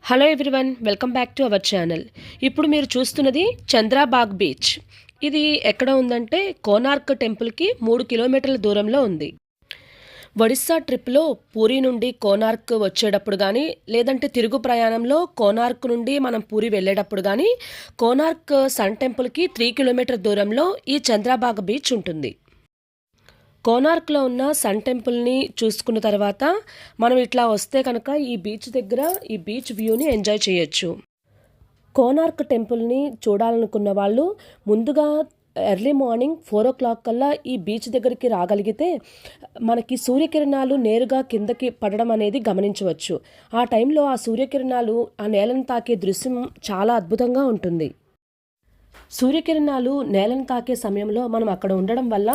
Hello everyone, welcome back to our channel. ఇప్పుడు మీరు చూస్తున్నది చంద్రాబాగ్ బీచ్. ఇది ఎక్కడ ఉందంటే కోనార్క్ టెంపుల్కి 3 కిలోమీటర్ల దూరంలో ఉంది. ఒడిస్సా ట్రిప్లో పూరి నుండి కోనార్క్ వచ్చేటప్పుడు కానీ, లేదంటే తిరుగు ప్రయాణంలో కోనార్క్ నుండి మనం పూరి వెళ్ళేటప్పుడు కానీ, కోనార్క్ సన్ టెంపుల్కి 3 కిలోమీటర్ దూరంలో ఈ చంద్రాబాగ్ బీచ్ ఉంటుంది. కోనార్క్లో ఉన్న సన్ టెంపుల్ని చూసుకున్న తర్వాత మనం ఇట్లా వస్తే కనుక ఈ బీచ్ దగ్గర ఈ బీచ్ వ్యూని ఎంజాయ్ చేయొచ్చు. కోనార్క్ టెంపుల్ని చూడాలనుకున్న వాళ్ళు ముందుగా ఎర్లీ మార్నింగ్ 4 కల్లా ఈ బీచ్ దగ్గరికి రాగలిగితే మనకి సూర్యకిరణాలు నేరుగా కిందకి పడడం అనేది గమనించవచ్చు. ఆ టైంలో ఆ సూర్యకిరణాలు ఆ నేలను తాకే దృశ్యం చాలా అద్భుతంగా ఉంటుంది. సూర్యకిరణాలు నేలను తాకే సమయంలో మనం అక్కడ ఉండడం వల్ల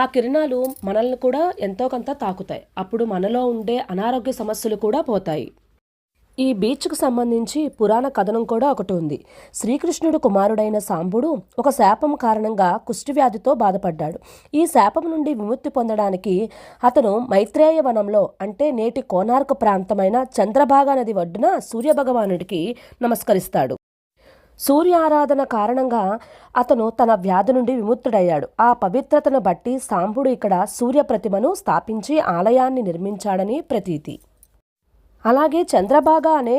ఆ కిరణాలు మనల్ని కూడా ఎంతో కొంత తాకుతాయి. అప్పుడు మనలో ఉండే అనారోగ్య సమస్యలు కూడా పోతాయి. ఈ బీచ్కు సంబంధించి పురాణ కథనం కూడా ఒకటి ఉంది. శ్రీకృష్ణుడు కుమారుడైన సాంబుడు ఒక శాపం కారణంగా కుష్ఠవ్యాధితో బాధపడ్డాడు. ఈ శాపం నుండి విముక్తి పొందడానికి అతను మైత్రేయ వనంలో, అంటే నేటి కోనార్క్ ప్రాంతమైన చంద్రభాగా నది ఒడ్డున సూర్యభగవానుడికి నమస్కరిస్తాడు. సూర్య ఆరాధన కారణంగా అతను తన వ్యాధి నుండి విముక్తుడయ్యాడు. ఆ పవిత్రతను బట్టి సాంబుడు ఇక్కడ సూర్య ప్రతిమను స్థాపించి ఆలయాన్ని నిర్మించాడని ప్రతీతి. అలాగే చంద్రభాగా అనే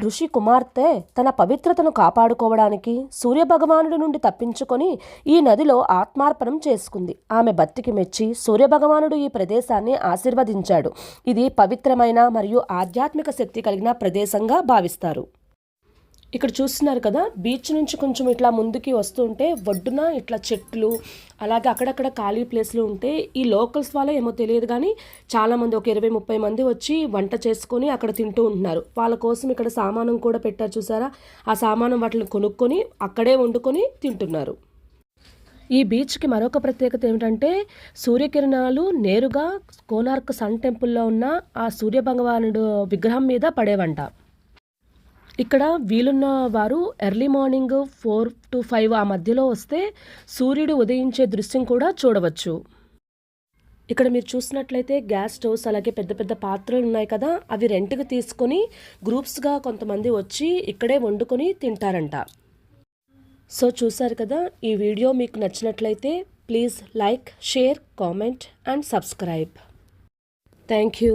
ఋషి కుమార్తె తన పవిత్రతను కాపాడుకోవడానికి సూర్యభగవానుడి నుండి తప్పించుకొని ఈ నదిలో ఆత్మార్పణం చేసుకుంది. ఆమె భక్తికి మెచ్చి సూర్యభగవానుడు ఈ ప్రదేశాన్ని ఆశీర్వదించాడు. ఇది పవిత్రమైన మరియు ఆధ్యాత్మిక శక్తి కలిగిన ప్రదేశంగా భావిస్తారు. ఇక్కడ చూస్తున్నారు కదా, బీచ్ నుంచి కొంచెం ఇట్లా ముందుకి వస్తుంటే ఒడ్డున ఇట్లా చెట్లు, అలాగే అక్కడక్కడ ఖాళీ ప్లేస్లు ఉంటే ఈ లోకల్స్ వాళ్ళ ఏమో తెలియదు కానీ చాలామంది ఒక 20-30 మంది వచ్చి వంట చేసుకొని అక్కడ తింటూ ఉంటున్నారు. వాళ్ళ కోసం ఇక్కడ సామానం కూడా పెట్టారు చూసారా. ఆ సామానం వాటిని కొనుక్కొని అక్కడే వండుకొని తింటున్నారు. ఈ బీచ్కి మరొక ప్రత్యేకత ఏమిటంటే సూర్యకిరణాలు నేరుగా కోనార్క్ సన్ టెంపుల్లో ఉన్న ఆ సూర్యభగవానుడు విగ్రహం మీద పడేవంట. ఇక్కడ వీలున్న వారు ఎర్లీ మార్నింగ్ 4 to 5 ఆ మధ్యలో వస్తే సూర్యుడు ఉదయించే దృశ్యం కూడా చూడవచ్చు. ఇక్కడ మీరు చూసినట్లయితే గ్యాస్ స్టవ్స్, అలాగే పెద్ద పెద్ద పాత్రలు ఉన్నాయి కదా, అవి రెంట్కి తీసుకొని గ్రూప్స్గా కొంతమంది వచ్చి ఇక్కడే వండుకొని తింటారంట. సో చూసారు కదా, ఈ వీడియో మీకు నచ్చినట్లయితే please like, share, comment and subscribe. Thank you.